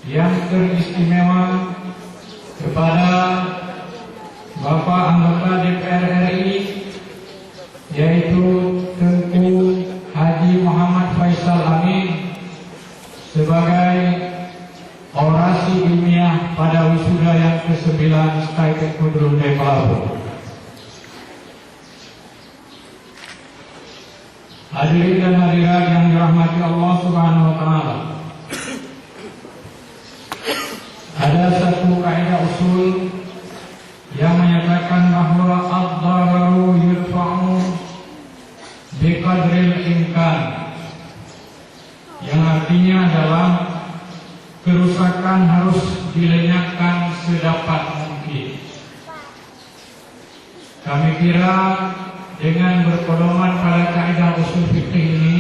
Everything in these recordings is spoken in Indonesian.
yang teristimewa kepada Bapak anggota DPR RI, yaitu Tengku Haji Muhammad Faisal Amin, sebagai orasi ilmiah pada wisuda yang ke-9 SKITEK Kudrun Pelabuh. Hadirin dan hadirat yang dirahmati Allah Subhanahu wa Ta'ala, ada satu kaidah usul yang menyatakan bahwa ad-dararu yudfa'u biqadril imkan, yang artinya adalah kerusakan harus dilenyapkan sedapat mungkin. Kami kira dengan berpedoman pada kaidah usul fikih ini,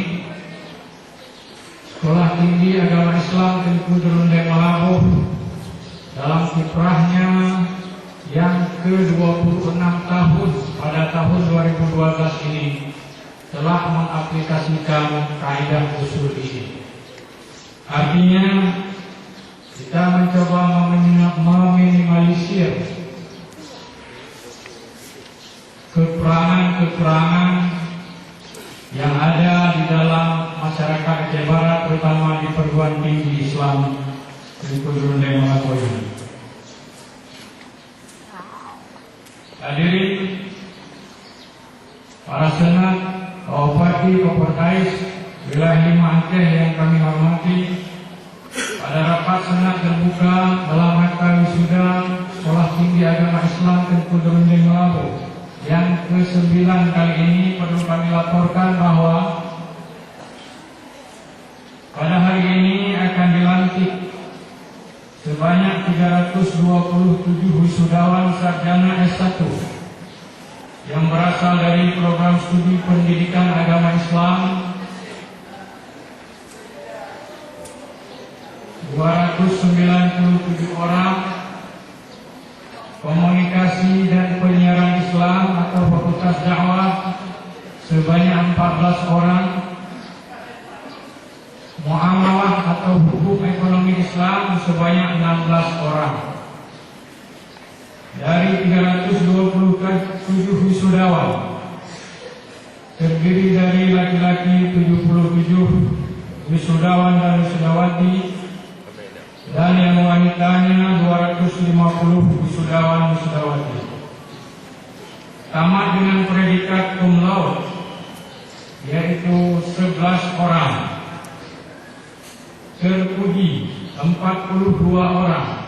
Sekolah Tinggi Agama Islam Tengku Derundeng Melabuh dalam kiprahnya yang ke-26 tahun pada tahun 2012 ini telah mengaplikasikan kaidah usul ini. Artinya kita mencoba meminimalisir kekurangan-kekurangan yang ada di dalam masyarakat Aceh Barat, terutama di perguruan tinggi Islam Tengku Derundeng Melabuh ini. Hadirin para senat, Bupati, Koperdais wilayah 5 Aceh yang kami hormati, pada rapat senat terbuka dalam rangka wisuda Sekolah Tinggi Agama Islam Tengku Derundeng Melabuh yang ke-9 kali ini, perlu kami laporkan bahwa pada hari ini akan dilantik sebanyak 327 wisudawan sarjana S1 yang berasal dari program studi pendidikan agama Islam, 297 orang, komunikasi dan penyiaran Islam atau fakultas dakwah sebanyak 14 orang, muamalah atau hukum ekonomi Islam sebanyak 16 orang. Dari 327 wisudawan, terdiri dari laki-laki 77 wisudawan dan wisudawati, dan yang wanitanya 250 wisudawan wisudawati. Tamat dengan predikat cum laude, yaitu 11 orang. Terpuji 42 orang.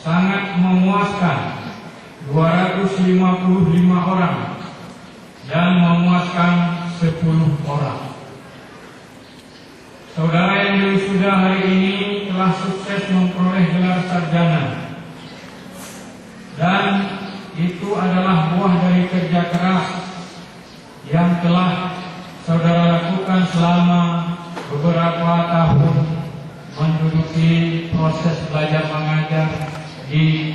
Sangat memuaskan 255 orang, dan memuaskan 10 orang. Saudara yang diwisuda hari ini telah sukses memperoleh gelar sarjana, dan itu adalah buah dari kerja keras yang telah saudara lakukan selama beberapa tahun menduduki proses belajar mengajar di